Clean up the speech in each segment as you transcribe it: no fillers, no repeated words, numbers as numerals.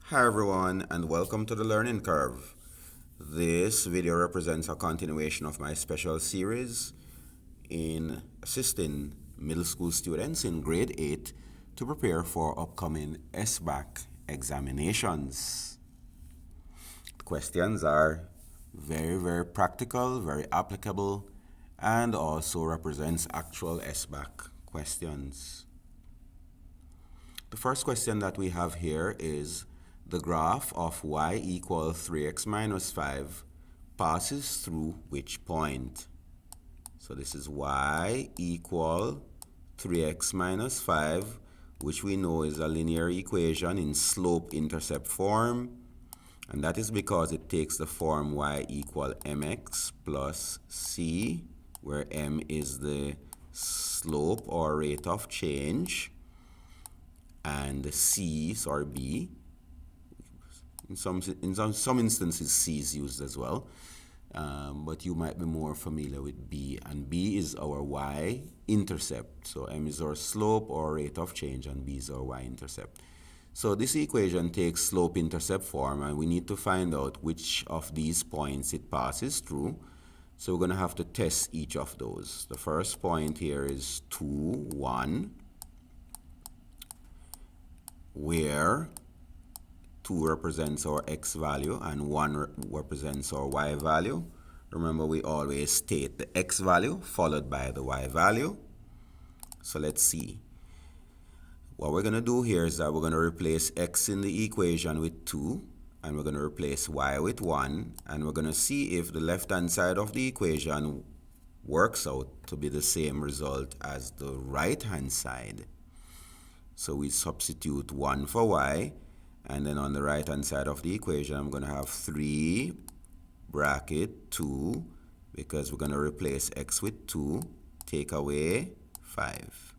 Hi everyone and welcome to the Learning Curve. This video represents a continuation of my special series in assisting middle school students in grade 8 to prepare for upcoming SBAC examinations. The questions are very practical, very applicable, and also represents actual SBAC questions. The first question that we have here is the graph of y equal 3x minus 5 passes through which point? So this is y equal 3x minus 5, which we know is a linear equation in slope-intercept form, and that is because it takes the form y equal mx plus c, where m is the slope or rate of change, and b, in some instances c is used as well, but you might be more familiar with b, and b is our y-intercept. So m is our slope or rate of change and b is our y-intercept. So this equation takes slope-intercept form, and we need to find out which of these points it passes through. So we're going to have to test each of those. The first point here is 2, 1, where 2 represents our x value and 1 represents our y value. Remember, we always state the x value followed by the y value. So let's see. What we're going to do here is that we're going to replace x in the equation with 2, and we're going to replace y with 1, and we're going to see if the left-hand side of the equation works out to be the same result as the right-hand side. So we substitute 1 for y, and then on the right-hand side of the equation, I'm going to have 3 bracket 2, because we're going to replace x with 2, take away 5.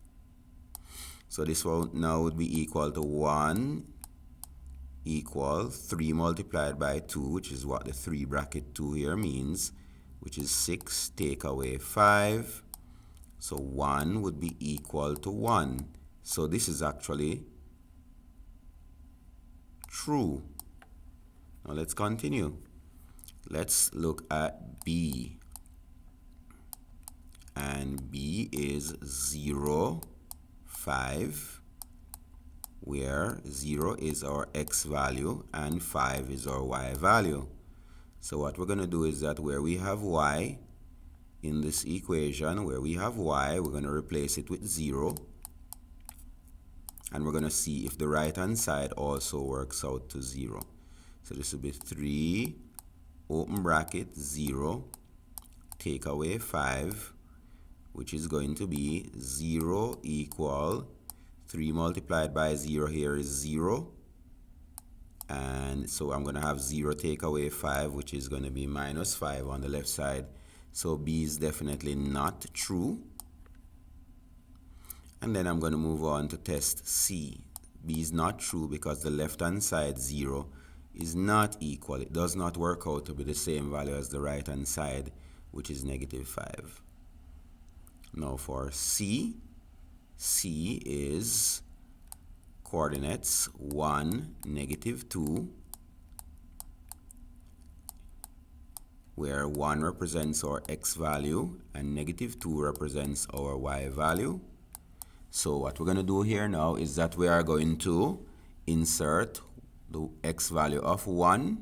So this will now would be equal to 1 equal 3 multiplied by 2, which is what the 3 bracket 2 here means, which is 6, take away 5. So 1 would be equal to 1. So this is actually true. Now let's continue. Let's look at b. And b is 0, 5, where 0 is our x value and 5 is our y value. So what we're going to do is that where we have y in this equation, where we have y, we're going to replace it with 0. And we're going to see if the right-hand side also works out to 0. So this will be 3, open bracket, 0, take away 5, which is going to be 0 equal 3 multiplied by 0 here is 0. And so I'm going to have 0 take away 5, which is going to be minus 5 on the left side. So b is definitely not true. And then I'm going to move on to test c. b is not true because the left-hand side 0 is not equal. It does not work out to be the same value as the right-hand side, which is negative 5. Now for c, c is coordinates 1, negative 2, where 1 represents our x value and negative 2 represents our y value. So what we're going to do here now is that we are going to insert the x value of 1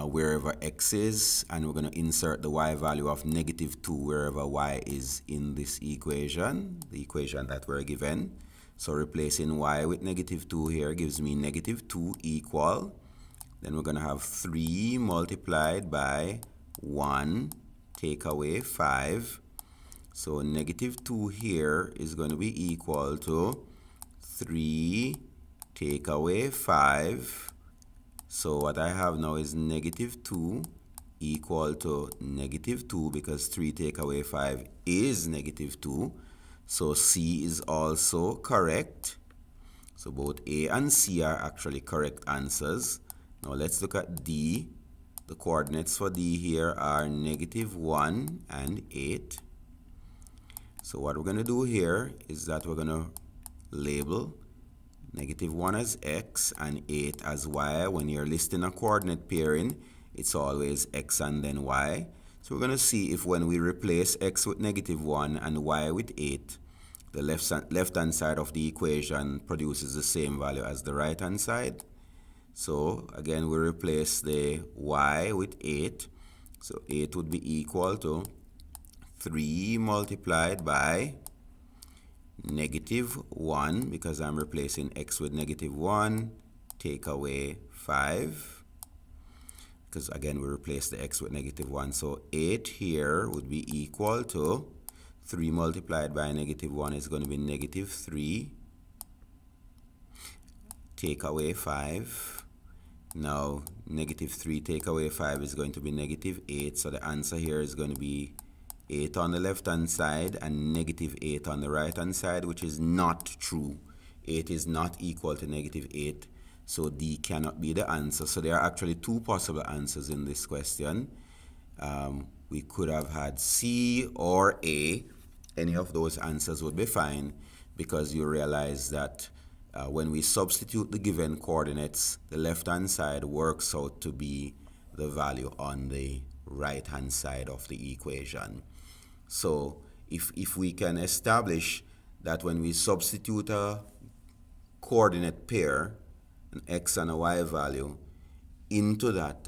wherever x is, and we're going to insert the y value of negative 2 wherever y is in this equation, the equation that we're given. So replacing y with negative 2 here gives me negative 2 equal, then we're going to have 3 multiplied by 1, take away 5. So negative 2 here is going to be equal to 3 take away 5. So what I have now is negative 2 equal to negative 2, because 3 take away 5 is negative 2. So C is also correct. So both A and C are actually correct answers. Now let's look at D. The coordinates for D here are negative 1 and 8. So what we're going to do here is that we're going to label negative 1 as x and 8 as y. When you're listing a coordinate pairing, it's always x and then y. So we're going to see if when we replace x with negative 1 and y with 8, the left-hand side of the equation produces the same value as the right-hand side. So again, we replace the y with 8. So 8 would be equal to 3 multiplied by negative 1, because I'm replacing x with negative 1, take away 5, because again we replace the x with negative 1. So 8 here would be equal to 3 multiplied by negative 1 is going to be negative 3, take away 5. Now negative 3 take away 5 is going to be negative 8. So the answer here is going to be 8 on the left hand side and negative 8 on the right hand side, which is not true. 8 is not equal to negative 8. So D cannot be the answer. So there are actually two possible answers in this question. We could have had C or A. Any of those answers would be fine, because you realize that when we substitute the given coordinates, the left-hand side works out to be the value on the right-hand side of the equation. So if we can establish that when we substitute a coordinate pair, an x and a y value, into that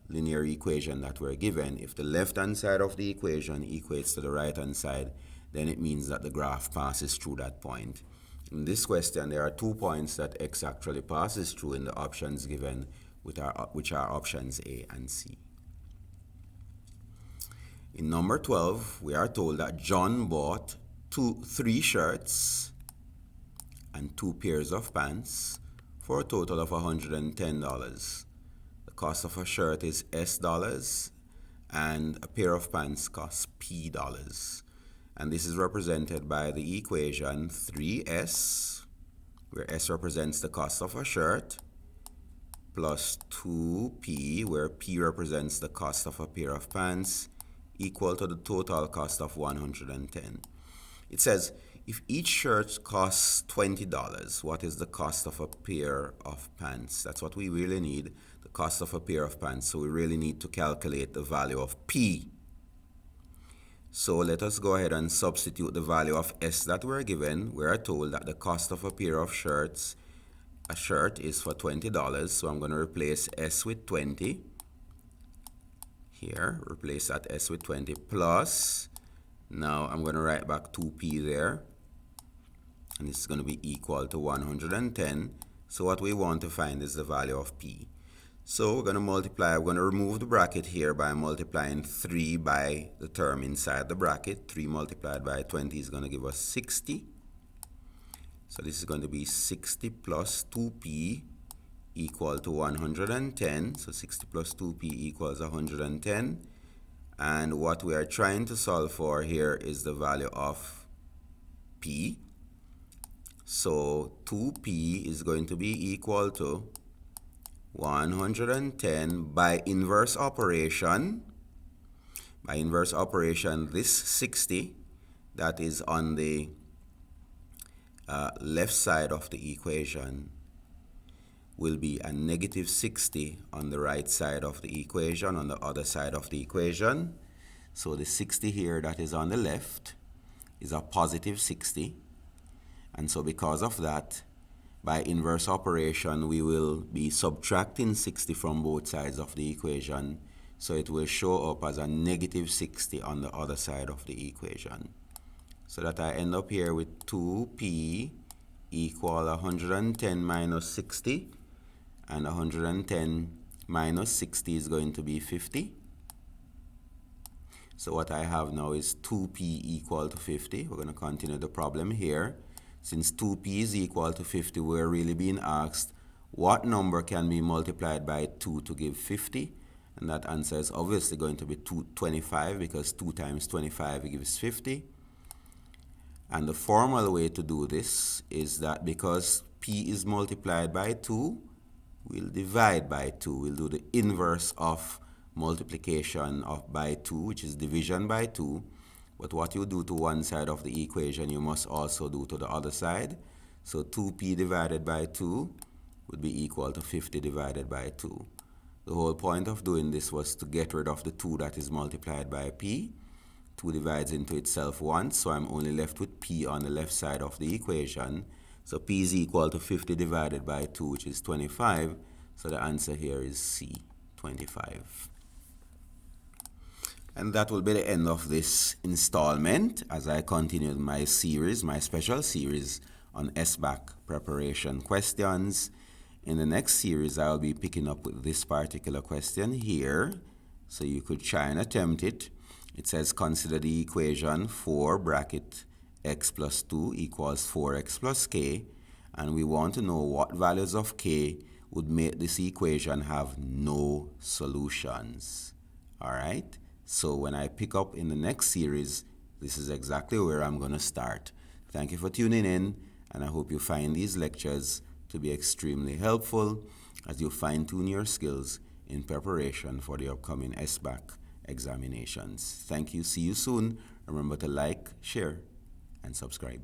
linear equation that we're given, if the left-hand side of the equation equates to the right-hand side, then it means that the graph passes through that point. In this question, there are 2 points that x actually passes through in the options given, which are options A and C. In number 12, we are told that John bought 3 shirts and 2 pairs of pants for a total of $110. The cost of a shirt is S dollars and a pair of pants costs P dollars. And this is represented by the equation 3S, where S represents the cost of a shirt, plus 2P, where P represents the cost of a pair of pants, equal to the total cost of $110. It says, if each shirt costs $20, what is the cost of a pair of pants? That's what we really need, the cost of a pair of pants. So we really need to calculate the value of P. So let us go ahead and substitute the value of S that we're given. We are told that the cost of a pair of shirts, a shirt is for $20. So I'm going to replace S with 20. Here, replace that S with 20 plus. Now I'm going to write back 2P there. And this is going to be equal to 110. So what we want to find is the value of P. So we're going to multiply, we're going to remove the bracket here by multiplying 3 by the term inside the bracket. 3 multiplied by 20 is going to give us 60. So this is going to be 60 plus 2P equal to 110. So 60 plus 2P equals 110. And what we are trying to solve for here is the value of P. So 2P is going to be equal to 110 by inverse operation. By inverse operation, this 60 that is on the left side of the equation will be a negative 60 on the right side of the equation, on the other side of the equation. So the 60 here that is on the left is a positive 60. And so because of that, by inverse operation, we will be subtracting 60 from both sides of the equation. So it will show up as a negative 60 on the other side of the equation. So that I end up here with 2P equal 110 minus 60. And 110 minus 60 is going to be 50. So what I have now is 2P equal to 50. We're going to continue the problem here. Since 2P is equal to 50, we're really being asked what number can be multiplied by 2 to give 50. And that answer is obviously going to be 25, because 2 times 25 gives 50. And the formal way to do this is that because P is multiplied by 2, we'll divide by 2. We'll do the inverse of multiplication of by 2, which is division by 2. But what you do to one side of the equation, you must also do to the other side. So 2p divided by 2 would be equal to 50 divided by 2. The whole point of doing this was to get rid of the 2 that is multiplied by p. 2 divides into itself once, so I'm only left with p on the left side of the equation. So p is equal to 50 divided by 2, which is 25. So the answer here is C, 25. And that will be the end of this installment as I continue my series, my special series on SBAC preparation questions. In the next series, I'll be picking up with this particular question here. So you could try and attempt it. It says, consider the equation 4 bracket x plus 2 equals 4x plus k. And we want to know what values of k would make this equation have no solutions. All right? So when I pick up in the next series, this is exactly where I'm going to start. Thank you for tuning in, and I hope you find these lectures to be extremely helpful as you fine-tune your skills in preparation for the upcoming SBAC examinations. Thank you. See you soon. Remember to like, share, and subscribe.